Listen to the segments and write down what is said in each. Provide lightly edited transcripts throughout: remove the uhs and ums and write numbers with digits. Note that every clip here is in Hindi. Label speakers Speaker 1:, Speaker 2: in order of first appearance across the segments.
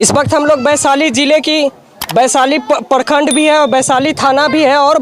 Speaker 1: इस वक्त हम लोग वैशाली जिले की वैशाली प्रखंड भी है और वैशाली थाना भी है और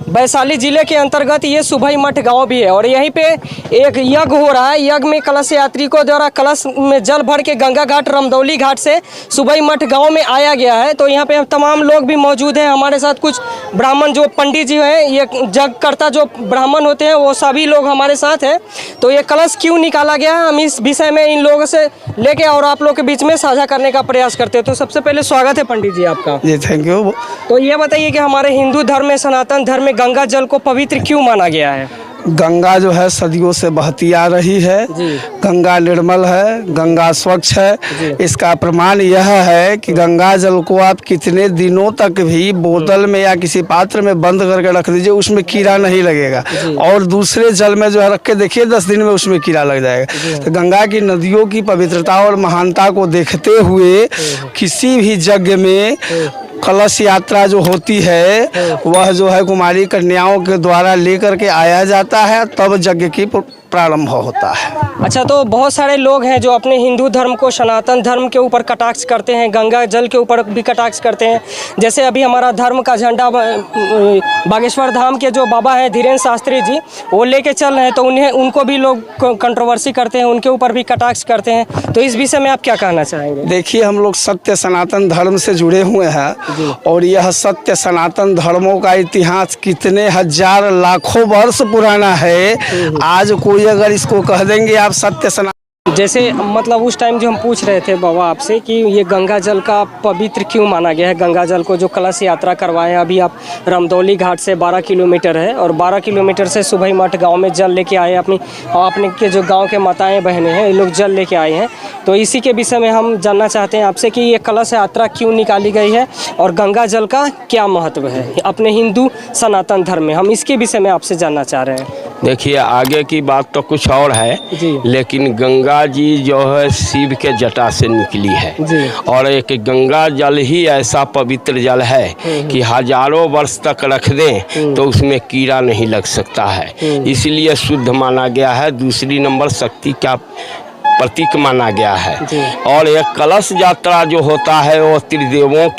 Speaker 1: वैशाली जिले के अंतर्गत ये सुभई मठ गांव भी है और यहीं पे एक यज्ञ हो रहा है। यज्ञ में कलश यात्रिकों द्वारा कलश में जल भर के गंगा घाट रमदौली घाट से सुभई मठ गांव में आया गया है। तो यहाँ पे तमाम लोग भी मौजूद हैं। हमारे साथ कुछ ब्राह्मण जो पंडित जी हैं, ये यज्ञकर्ता जो ब्राह्मण होते हैं वो सभी लोग हमारे साथ हैं। तो ये कलश क्यों निकाला गया है, हम इस विषय में इन लोगों से लेके और आप लोग के बीच में साझा करने का प्रयास करते हैं। तो सबसे पहले स्वागत है पंडित जी आपका।
Speaker 2: जी थैंक यू।
Speaker 1: तो ये बताइए कि हमारे हिंदू धर्म में, सनातन धर्म में गंगा जल को पवित्र क्यों माना गया है?
Speaker 2: गंगा जो है सदियों से बहती आ रही है। गंगा निर्मल है, गंगा स्वच्छ है। इसका प्रमाण यह है कि गंगा जल को आप कितने दिनों तक भी बोतल में या किसी पात्र में बंद करके रख दीजिए, उसमें कीड़ा नहीं लगेगा। और दूसरे जल में जो है रख के देखिए 10 दिन में उसमें कीड़ा लग जाएगा। तो गंगा की नदियों की पवित्रता और महानता को देखते हुए किसी भी यज्ञ में कलश यात्रा जो होती है वह जो है कुमारी कन्याओं के द्वारा लेकर के आया जाता है, तब यज्ञ की प्रारंभ होता है।
Speaker 1: अच्छा, तो बहुत सारे लोग हैं जो अपने हिंदू धर्म को, सनातन धर्म के ऊपर कटाक्ष करते हैं, गंगा जल के ऊपर भी कटाक्ष करते हैं। जैसे अभी हमारा धर्म का झंडा बागेश्वर धाम के जो बाबा हैं धीरेन्द्र शास्त्री जी, वो लेके चल रहे हैं, तो उनको भी लोग कंट्रोवर्सी करते हैं, उनके ऊपर भी कटाक्ष करते हैं। तो इस विषय में आप क्या कहना चाहेंगे?
Speaker 2: देखिए, हम लोग सत्य सनातन धर्म से जुड़े हुए हैं और यह सत्य सनातन धर्मों का इतिहास कितने हजार लाखों वर्ष पुराना है। आज कोई अगर इसको कह देंगे आप सत्य सनातन,
Speaker 1: जैसे मतलब उस टाइम जो हम पूछ रहे थे बाबा आपसे कि ये गंगा जल का पवित्र क्यों माना गया है, गंगा जल को जो कलश यात्रा करवाए हैं, अभी आप रमदौली घाट से 12 किलोमीटर है और 12 किलोमीटर से सुभई मठ गांव में जल लेके आए अपने के जो गांव के माताएं बहनें हैं, ये लोग जल लेके आए हैं। तो इसी के विषय में हम जानना चाहते हैं आपसे कि ये कलश यात्रा क्यों निकाली गई है और गंगा जल का क्या महत्व है अपने हिंदू सनातन धर्म में, हम इसके विषय में आपसे जानना चाह रहे हैं।
Speaker 3: देखिए, आगे की बात तो कुछ और है लेकिन गंगा जी जो है शिव के जटा से निकली है और एक गंगा जल ही ऐसा पवित्र जल है कि हजारों वर्ष तक रख दें तो उसमें कीड़ा नहीं लग सकता है, इसलिए शुद्ध माना गया है। दूसरी नंबर शक्ति का प्रतीक माना गया है। और एक कलश यात्रा जो होता है वो त्रिदेवों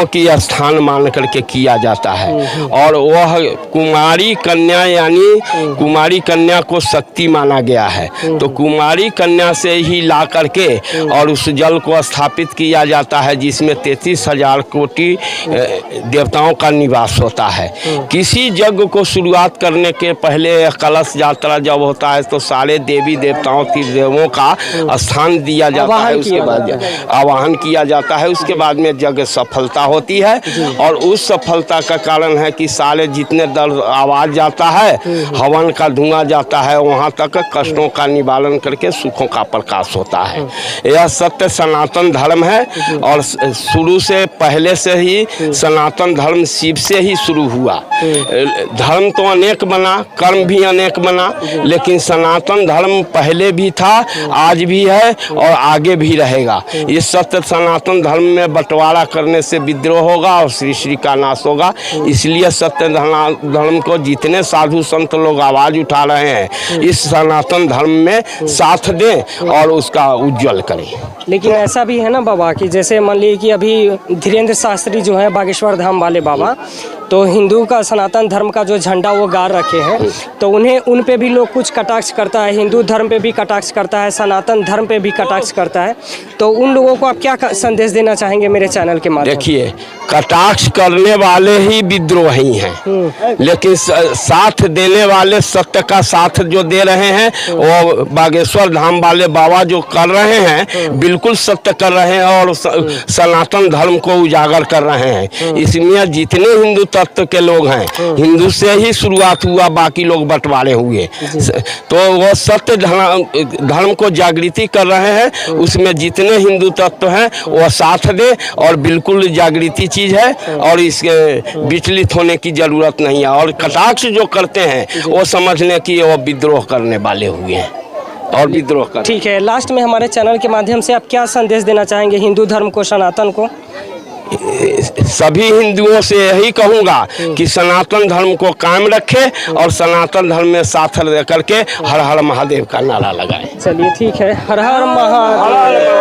Speaker 3: की स्थान मान करके किया जाता है और वह कुमारी कन्या यानी कुमारी कन्या को शक्ति माना गया है। तो कुमारी कन्या से ही ला करके और उस जल को स्थापित किया जाता है जिसमें 33,000 कोटि देवताओं का निवास होता है। किसी यज्ञ को शुरुआत करने के पहले कलश यात्रा जब होता है तो सारे देवी देवताओं त्रिदेवों का स्थान दिया जाता है, उसके बाद आवाहन किया जाता है, उसके बाद में यज्ञ सफलता होती है। और उस सफलता का कारण है कि सारे जितने दर आवाज जाता है, हवन का धुआं जाता है, वहाँ तक कष्टों का निवारण करके सुखों का प्रकाश होता है। यह सत्य सनातन धर्म है और शुरू से पहले से ही सनातन धर्म शिव से ही शुरू हुआ। धर्म तो अनेक बना, कर्म भी अनेक बना, लेकिन सनातन धर्म पहले भी था, आज भी है और आगे भी रहेगा। इस सत्य सनातन धर्म में बंटवारा करने से विद्रोह होगा और श्री श्री का नाश होगा। इसलिए सत्य धर्म को जितने साधु संत लोग आवाज उठा रहे हैं, इस सनातन धर्म में साथ दें और उसका उज्जवल करें।
Speaker 1: लेकिन ऐसा भी है ना बाबा कि जैसे मान लीजिए कि अभी धीरेन्द्र शास्त्री जो है बागेश्वर धाम वाले बाबा, तो हिंदू का सनातन धर्म का जो झंडा वो गाड़ रखे हैं, तो उन पे भी लोग कुछ कटाक्ष करता है, हिंदू धर्म पे भी कटाक्ष करता है, सनातन धर्म पे भी कटाक्ष करता है। तो उन लोगों को आप क्या संदेश देना चाहेंगे मेरे चैनल के माध्यम?
Speaker 3: देखिए, कटाक्ष करने वाले ही विद्रोही हैं, लेकिन साथ देने वाले, सत्य का साथ जो दे रहे हैं वो बागेश्वर धाम वाले बाबा जो कर रहे हैं, बिल्कुल सत्य कर रहे हैं और सनातन धर्म को उजागर कर रहे हैं। इसलिए जितने हिंदू तत्व के लोग हैं, हिंदू से ही शुरुआत हुआ, बाकी लोग बंटवारे हुए, तो वो सत्य धर्म को जागृति कर रहे हैं। उसमें जितने हिंदू तत्व हैं वो साथ दे और बिल्कुल जागृति चीज है और इसके विचलित होने की जरूरत नहीं है। और कटाक्ष जो करते हैं वो समझ लें कि वो विद्रोह करने वाले हुए हैं और विद्रोह कर।
Speaker 1: ठीक है, लास्ट में हमारे चैनल के माध्यम से आप क्या संदेश देना चाहेंगे हिंदू धर्म को, सनातन को?
Speaker 3: सभी हिंदुओं से यही कहूँगा कि सनातन धर्म को कायम रखें और सनातन धर्म में साथ करके हर हर महादेव का नारा लगाएं।
Speaker 1: चलिए ठीक है, हर हर महादेव।